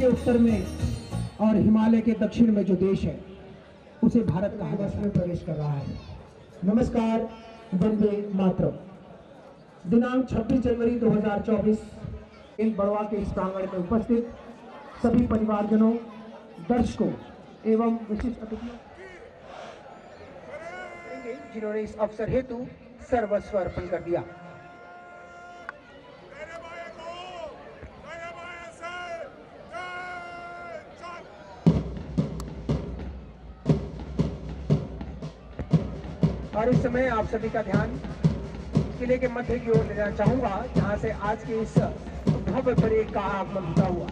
के उत्तर में और हिमालय के दक्षिण में जो देश है उसे भारत कहा वर्ष में प्रवेश कर रहा है। नमस्कार, वंदे मातरम। दिनांक 26 जनवरी 2024 इन बड़वा के इस प्रांगण में उपस्थित सभी परिवारजनों, दर्शकों एवं विशिष्ट अतिथियों जिन्होंने इस अवसर हेतु सर्वस्व अर्पण कर दिया। और इस समय आप सभी का ध्यान किले के मध्य की ओर ले जाना चाहूंगा, जहां से आज के इस भव्य परेड का आगमन होता हुआ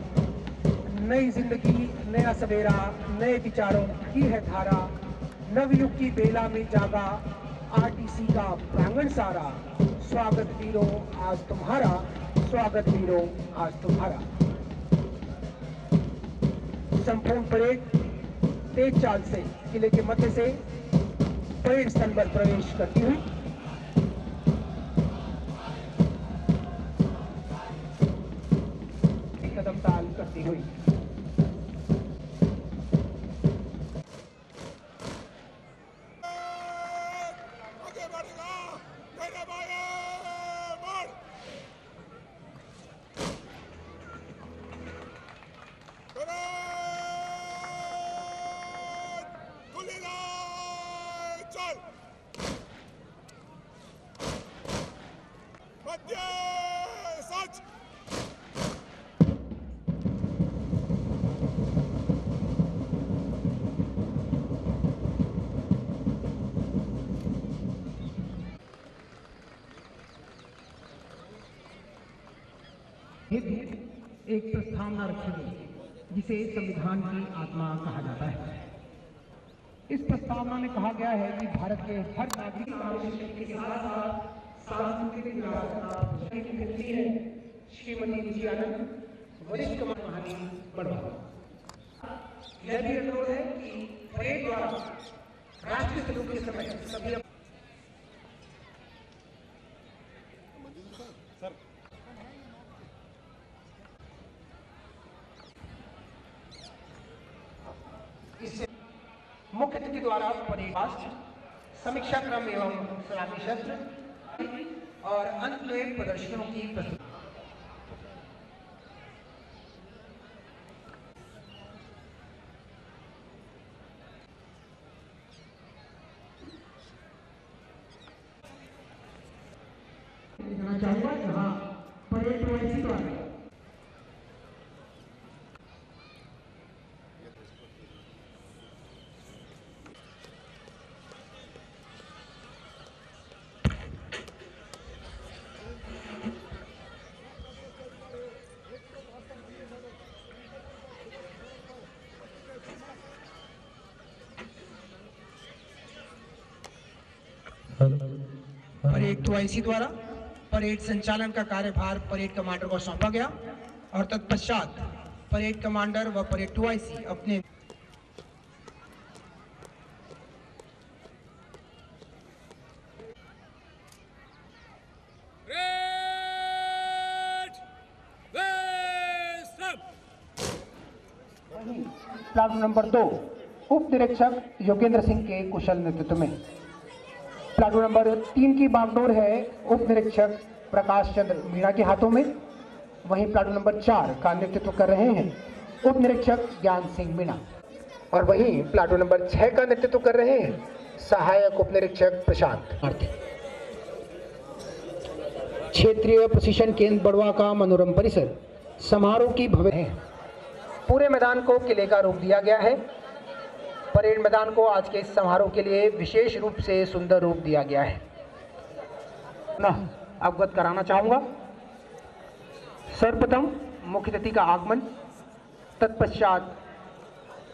नई जिंदगी, नया सवेरा, नए विचारों की है धारा, नवयुग की बेला में जागा आरटीसी का प्रांगण सारा। स्वागत वीरों आज तुम्हारा, स्वागत वीरों आज तुम्हारा। संपूर्ण परेड तेज चाल से किले के मध्य से परेड स्थल पर प्रवेश करती हुई कदम ताल करती हुई आगे बढ़ेगा। मेरे भाई बढ़। खुलेगा चल मध्य सच। एक प्रस्तावना रखी गई जिसे संविधान की आत्मा कहा जाता है। इस प्रस्तावना में कहा गया है कि भारत के हर नागरिक के साथ साथ सांस्कृतिक विरासत की मिलती है। श्रीमती निजी आनंद, वरिष्ठ कमान महानी बड़वा। यह भी अनुरोध है कि परेड द्वारा राष्ट्रीय सलूट के समय सभी इससे मुख्य अतिथि द्वारा परेड समीक्षा क्रम एवं सलामी शस्त्र और अंत में प्रदर्शनों की प्रस्तुति। चाहूंगा जहां परेड प्रवेशी द्वारा परेड टूआईसी द्वारा परेड संचालन का कार्यभार परेड कमांडर को सौंपा गया और तत्पश्चात परेड कमांडर व परेड टूआईसी अपने प्लाटून नंबर 2 उप निरीक्षक योगेंद्र सिंह के कुशल नेतृत्व में। प्लाटून नंबर 3 की बागडोर है उप निरीक्षक प्रकाश चंद्र मीणा के हाथों में। वहीं प्लाटून नंबर 4 का नेतृत्व कर रहे हैं उप निरीक्षक ज्ञान सिंह मीणा और वहीं प्लाटून नंबर 6 का नेतृत्व कर रहे हैं सहायक उप निरीक्षक प्रशांत आरती। क्षेत्रीय प्रशिक्षण केंद्र बड़वा का मनोरम परिसर समारोह की भव्य है। पूरे मैदान को किले का रूप दिया गया है। परेड मैदान को आज के इस समारोह के लिए विशेष रूप से सुंदर रूप दिया गया है। अवगत कराना चाहूंगा, सर्वप्रथम मुख्य अतिथि का आगमन, तत्पश्चात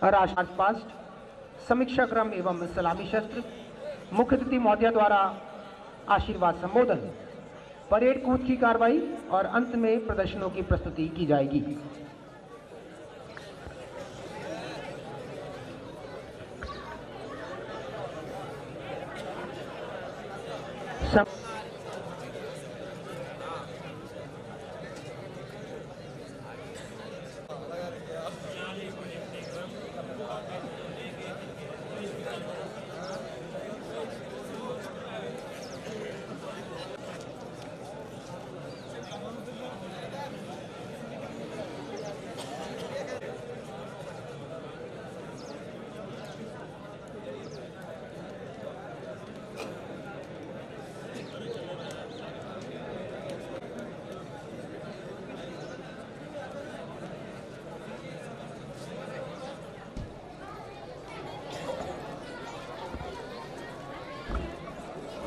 राष्ट्रपास्ट, समीक्षा क्रम एवं सलामी शस्त्र, मुख्य अतिथि महोदया द्वारा आशीर्वाद संबोधन, परेड कूच की कार्रवाई और अंत में प्रदर्शनों की प्रस्तुति की जाएगी।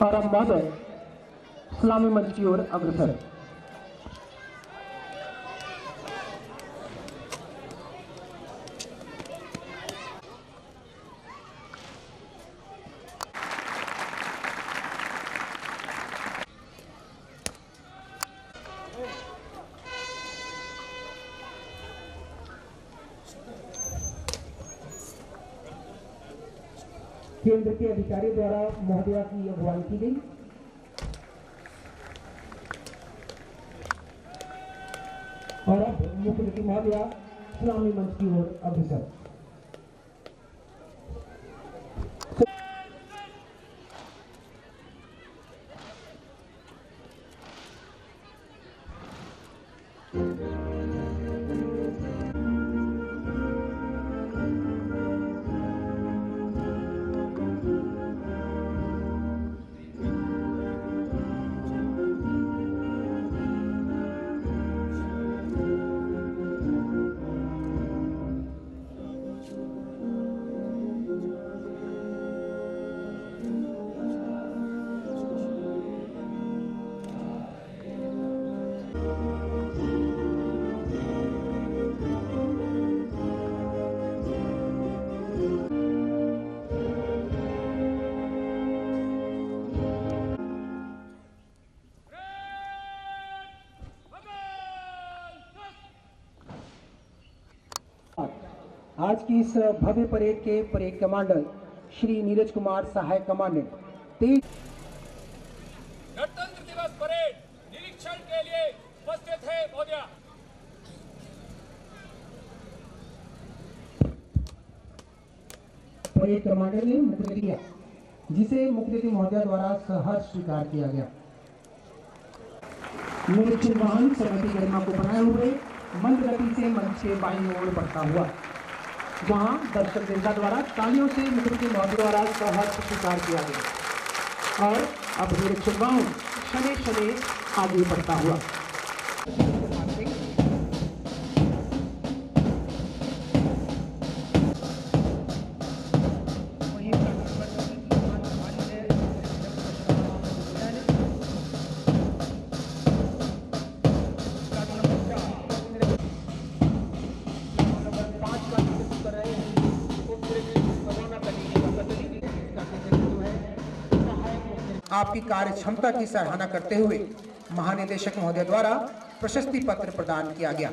और अब महोदय सलामी मंच की ओर अग्रसर। केंद्र के अधिकारी द्वारा महोदया की अगुवाई की गई। और अब मुख्यमंत्री महोदया सलामी मंच की ओर अग्रसर। आज की इस भव्य परेड के परेड कमांडर श्री नीरज कुमार सहायक कमांडेंट तेज गणतंत्र दिवस परेड निरीक्षण के लिए उपस्थित है महोदया। परेड कमांडर ने मुख्यमंत्री किया, जिसे मुख्यमंत्री महोदया द्वारा सहर्ष स्वीकार किया गया। निरीक्षण वाहन सरहदी गरिमा को बनाए हुए मंद गति से मंच के बाईं ओर बढ़ता हुआ, जहां दर्शक देवता द्वारा तालियों से मुख्यमंत्री महोदय द्वारा सहर्ष स्वीकार किया गया। और अब निरीक्षण वाहन शने शने आगे बढ़ता हुआ। आपकी कार्य क्षमता की सराहना करते हुए महानिदेशक महोदय द्वारा प्रशस्ति पत्र प्रदान किया गया।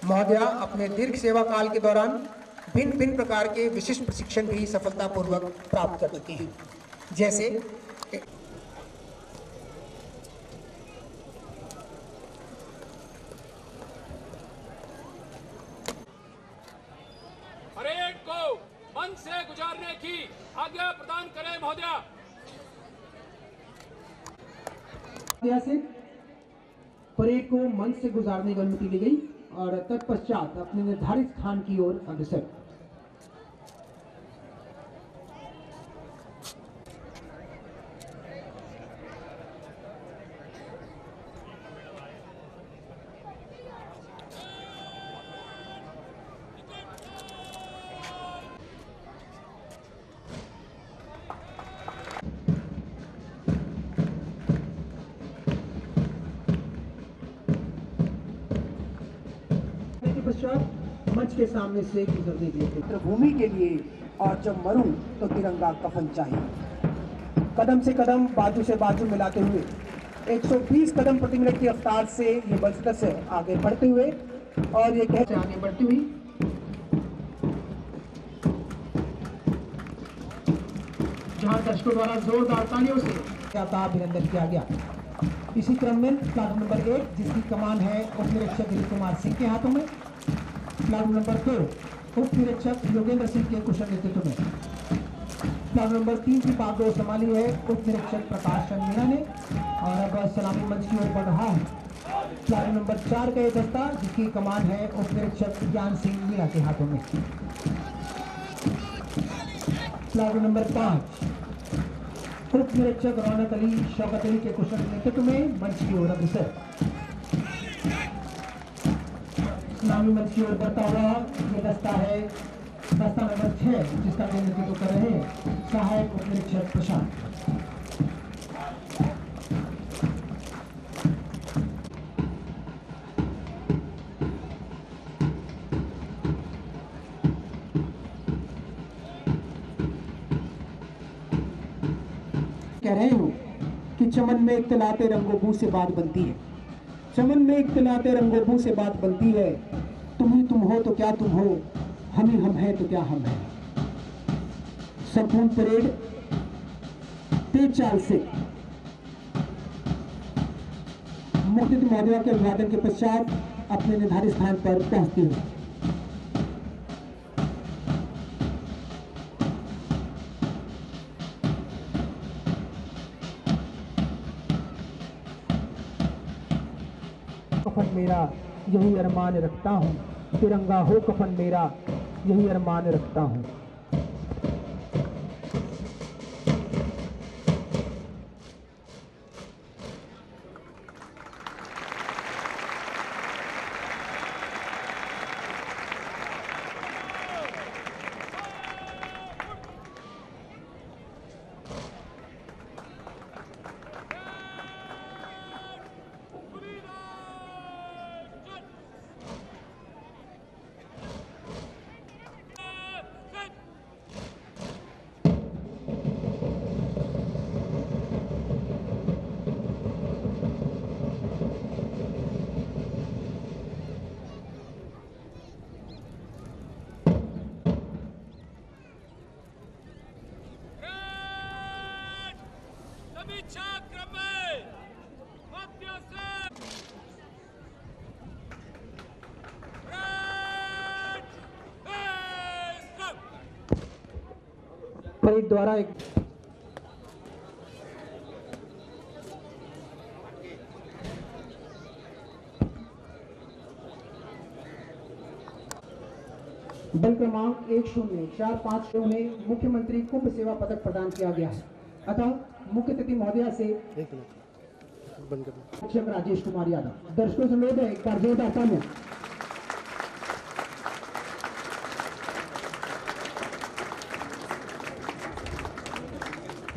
महोदया अपने दीर्घ सेवा काल के दौरान भिन्न भिन्न प्रकार के विशिष्ट प्रशिक्षण भी सफलतापूर्वक प्राप्त कर चुके हैं, जैसे परेड को मंच से गुजारने की आज्ञा प्रदान करें महोदया। से परेड को मंच से गुजारने की अनुमति दी गई और तत्पश्चात अपने निर्धारित स्थान की ओर अग्रसर। पश्चात मंच के सामने से गुजरने के लिए भूमि के लिए, और जब मरूं तो तिरंगा कफन चाहिए। कदम से कदम, बाजू से बाजू मिलाते हुए 120 कदम प्रति मिनट की रफ्तार से ये बल से आगे बढ़ते हुए और ये कहते आगे बढ़ती हुई जहां दर्शकों द्वारा जोरदार तालियों से अभिनंदन किया गया। इसी क्रम में प्लाटून नंबर 1, जिसकी कमान है उप निरीक्षक दिलीप कुमार सिंह के हाथों में, प्लाटून नंबर 2 उप निरीक्षक योगेंद्र सिंह के कुशल नेतृत्व में, प्लाटून नंबर 3 की बागडोर संभाली है उप निरीक्षक प्रकाश चंद मीणा ने। और अब सलामी मंच की ओर बढ़ रहा है प्लाटून नंबर 4 का ये दस्ता, जिसकी कमान है उप निरीक्षक ज्ञान सिंह मीणा के हाथों में। प्लाटून नंबर 5 उप निरीक्षक रौनक अली शौकत अली के कुशल नेतृत्व में मंच की ओर अग्रसर। सलामी मंच की ओर बढ़ता हुआ ये दस्ता है दस्ता नंबर 6, जिसका नेतृत्व कर रहे हैं सहायक उप निरीक्षक प्रशांत। कह रहे हो कि चमन में इख्तिलाते रंगों से बात बनती है, चमन में इख्तिलाते रंगों से बात बनती है। तुम ही तुम हो तो क्या तुम हो, हम ही हम हैं तो क्या हम हैं। संपूर्ण परेड तेज चाल से मुख्यमंत्री महोदया के अभिवादन के पश्चात अपने निर्धारित स्थान पर पहुंचती है। कफन मेरा यही अरमान रखता हूँ, तिरंगा हो कफन मेरा यही अरमान रखता हूँ। परेड द्वारा एक बल क्रमांक 1045 से उन्हें मुख्यमंत्री कुंभ सेवा पदक प्रदान किया गया है। अतः मुख्य अतिथि महोदया से शिक्षक राजेश कुमार यादव। दर्शकों से अनुरोध है, एक बार जोरदार तालियां।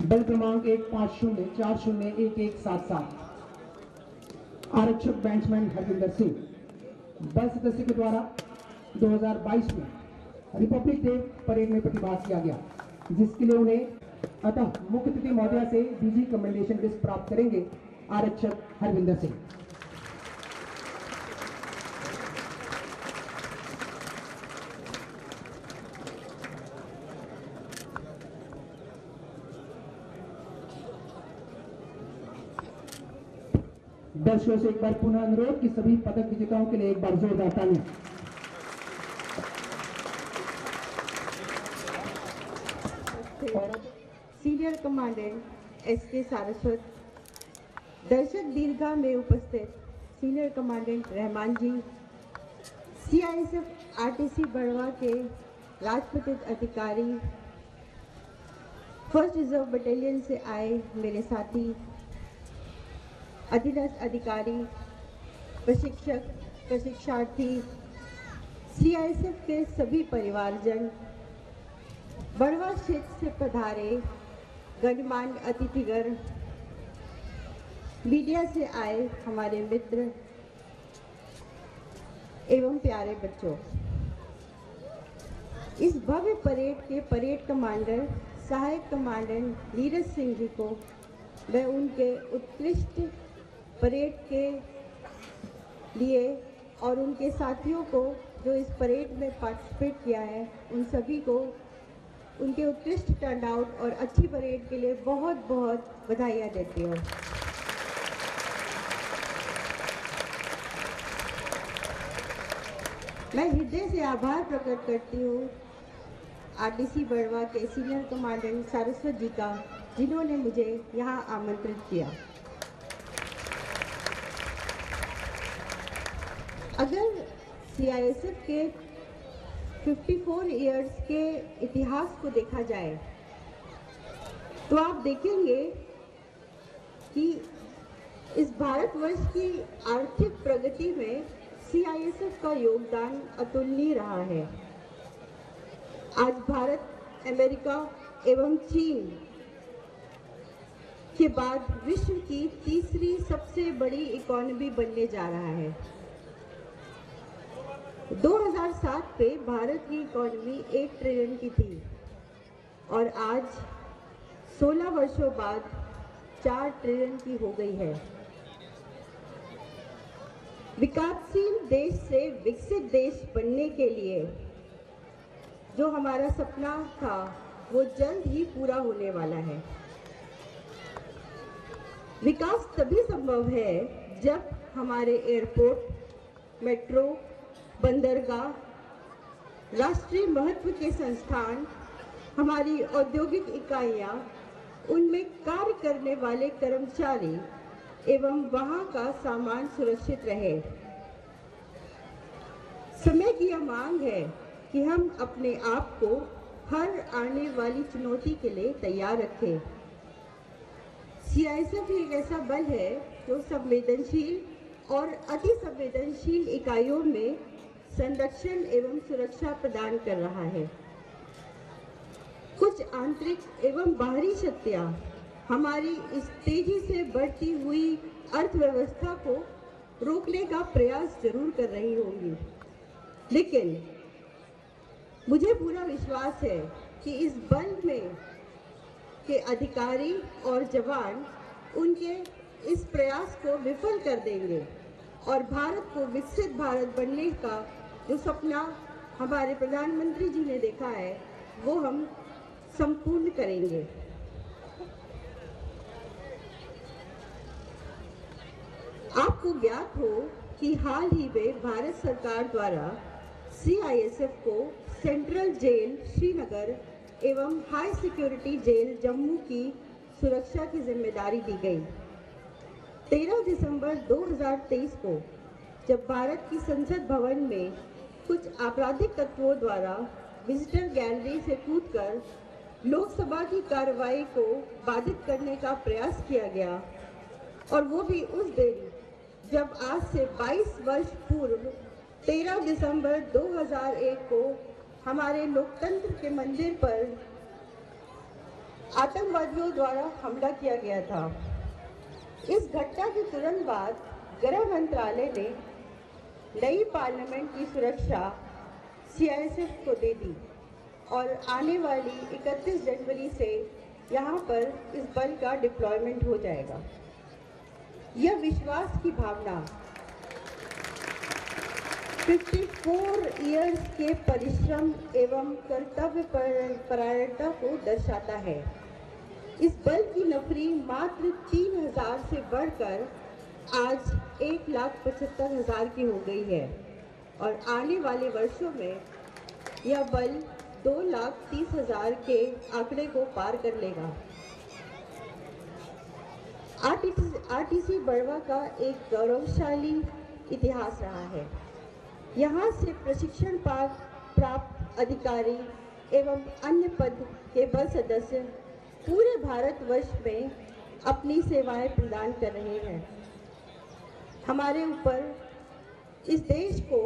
बल क्रमांक 1504011177 आरक्षक बैंड्समैन हरविंदर सिंह। बल सदस्य के द्वारा 2022 में रिपब्लिक डे परेड में प्रतिभाग किया गया, जिसके लिए उन्हें अतः मुख्य अतिथि महोदया से डीजी कमेंडेशन लिस्ट प्राप्त करेंगे आरक्षक हरविंदर सिंह। दर्शकों से एक बार पुनः अनुरोध कि सभी पदक विजेताओं के लिए एक बार जोरदार तालियां। सीनियर कमांडेंट एसके सारस्वत, दर्शक दीर्घा में उपस्थित सीनियर कमांडेंट रहमान जी, सीआईएसएफ आरटीसी बड़वा के राजपत्रित अधिकारी, फर्स्ट रिजर्व बटालियन से आए मेरे साथी, अधीनस्थ अधिकारी, प्रशिक्षक, प्रशिक्षार्थी, सीआईएसएफ के सभी परिवारजन, बड़वा क्षेत्र से पधारे गणमान्य अतिथिगण, मीडिया से आए हमारे मित्र एवं प्यारे बच्चों, इस भव्य परेड के परेड कमांडर सहायक कमांडेंट नीरज सिंह जी को मैं उनके उत्कृष्ट परेड के लिए और उनके साथियों को जो इस परेड में पार्टिसिपेट किया है, उन सभी को उनके उत्कृष्ट टर्नआउट और अच्छी परेड के लिए बहुत बहुत बधाइयाँ देती हूँ। मैं हृदय से आभार प्रकट करती हूँ आरटीसी बड़वा के सीनियर कमांडेंट सारस्वत जी का, जिन्होंने मुझे यहाँ आमंत्रित किया। अगर सीआईएसएफ के 54 इयर्स के इतिहास को देखा जाए तो आप देखेंगे कि इस भारतवर्ष की आर्थिक प्रगति में सीआईएसएफ का योगदान अतुलनीय रहा है। आज भारत अमेरिका एवं चीन के बाद विश्व की तीसरी सबसे बड़ी इकोनॉमी बनने जा रहा है। 2007 पे भारत की इकोनॉमी 1 ट्रिलियन की थी और आज 16 वर्षों बाद 4 ट्रिलियन की हो गई है। विकासशील देश से विकसित देश बनने के लिए जो हमारा सपना था वो जल्द ही पूरा होने वाला है। विकास तभी संभव है जब हमारे एयरपोर्ट, मेट्रो, बंदरगाह, राष्ट्रीय महत्व के संस्थान, हमारी औद्योगिक इकाइयां, उनमें कार्य करने वाले कर्मचारी एवं वहां का सामान सुरक्षित रहे। समय की यह मांग है कि हम अपने आप को हर आने वाली चुनौती के लिए तैयार रखें। सीआईएसएफ एक ऐसा बल है जो संवेदनशील और अति संवेदनशील इकाइयों में संरक्षण एवं सुरक्षा प्रदान कर रहा है। कुछ आंतरिक एवं बाहरी शक्तियां हमारी इस तेजी से बढ़ती हुई अर्थव्यवस्था को रोकने का प्रयास जरूर कर रही होंगी, लेकिन मुझे पूरा विश्वास है कि इस बल में के अधिकारी और जवान उनके इस प्रयास को विफल कर देंगे और भारत को विकसित भारत बनने का जो सपना हमारे प्रधानमंत्री जी ने देखा है वो हम संपूर्ण करेंगे। आपको ज्ञात हो कि हाल ही में भारत सरकार द्वारा सीआईएसएफ को सेंट्रल जेल श्रीनगर एवं हाई सिक्योरिटी जेल जम्मू की सुरक्षा की जिम्मेदारी दी गई। 13 दिसंबर 2023 को जब भारत की संसद भवन में कुछ आपराधिक तत्वों द्वारा विजिटर गैलरी से कूदकर लोकसभा की कार्रवाई को बाधित करने का प्रयास किया गया, और वो भी उस दिन जब आज से 22 वर्ष पूर्व 13 दिसंबर 2001 को हमारे लोकतंत्र के मंदिर पर आतंकवादियों द्वारा हमला किया गया था। इस घटना के तुरंत बाद गृह मंत्रालय ने नई पार्लियामेंट की सुरक्षा सीआईएसएफ को दे दी और आने वाली 31 जनवरी से यहाँ पर इस बल का डिप्लॉयमेंट हो जाएगा। यह विश्वास की भावना 54 इयर्स के परिश्रम एवं कर्तव्य परायणता को दर्शाता है। इस बल की नफरी मात्र 3000 से बढ़कर आज 1,75,000 की हो गई है और आने वाले वर्षों में यह बल 2,30,000 के आंकड़े को पार कर लेगा। आरटीसी बड़वा का एक गौरवशाली इतिहास रहा है। यहाँ से प्रशिक्षण प्राप्त अधिकारी एवं अन्य पद के बल सदस्य पूरे भारतवर्ष में अपनी सेवाएं प्रदान कर रहे हैं। हमारे ऊपर इस देश को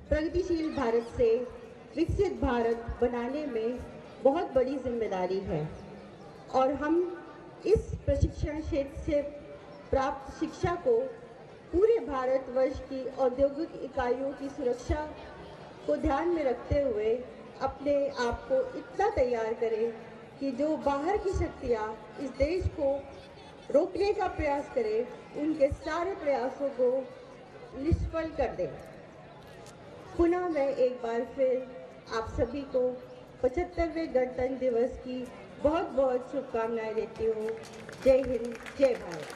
प्रगतिशील भारत से विकसित भारत बनाने में बहुत बड़ी जिम्मेदारी है और हम इस प्रशिक्षण क्षेत्र से प्राप्त शिक्षा को पूरे भारतवर्ष की औद्योगिक इकाइयों की सुरक्षा को ध्यान में रखते हुए अपने आप को इतना तैयार करें कि जो बाहर की शक्तियाँ इस देश को रोकने का प्रयास करें उनके सारे प्रयासों को निष्फल कर दें। पुनः मैं एक बार फिर आप सभी को 75वें गणतंत्र दिवस की बहुत बहुत शुभकामनाएं देती हूँ। जय हिंद, जय भारत।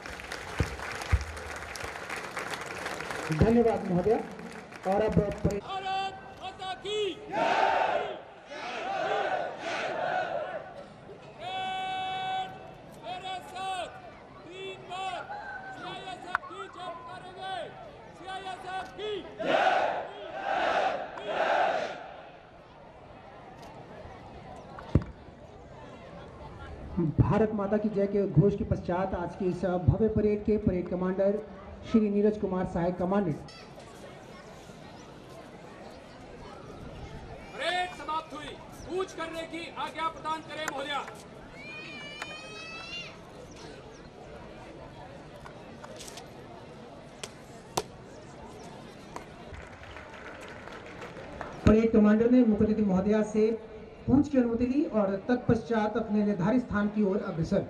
धन्यवाद महोदय। और अब भारत माता की मेरे साथ 3 बार सीआईएसएफ की जय करेंगे। सीआईएसएफ की भारत माता की जय के घोष के पश्चात आज की इस भव्य परेड के परेड कमांडर श्री नीरज कुमार सहायक कमांडेंट परेड समाप्त हुई। कूच करने की आज्ञा प्रदान करें महोदया। परेड कमांडर ने मुख्य अतिथि महोदया से कूच की अनुमति ली और तत्पश्चात अपने निर्धारित स्थान की ओर अग्रसर।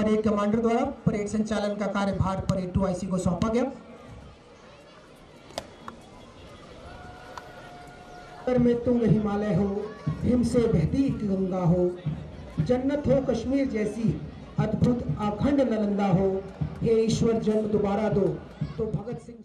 परेड कमांडर द्वारा परेड संचालन का कार्यभार परेड 2IC को सौंपा गया। में तुंग हिमालय हो, हिम से बहती गंगा हो, जन्नत हो कश्मीर जैसी अद्भुत अखंड नालंदा हो, हे ईश्वर जन्म दोबारा दो। तो भगत सिंह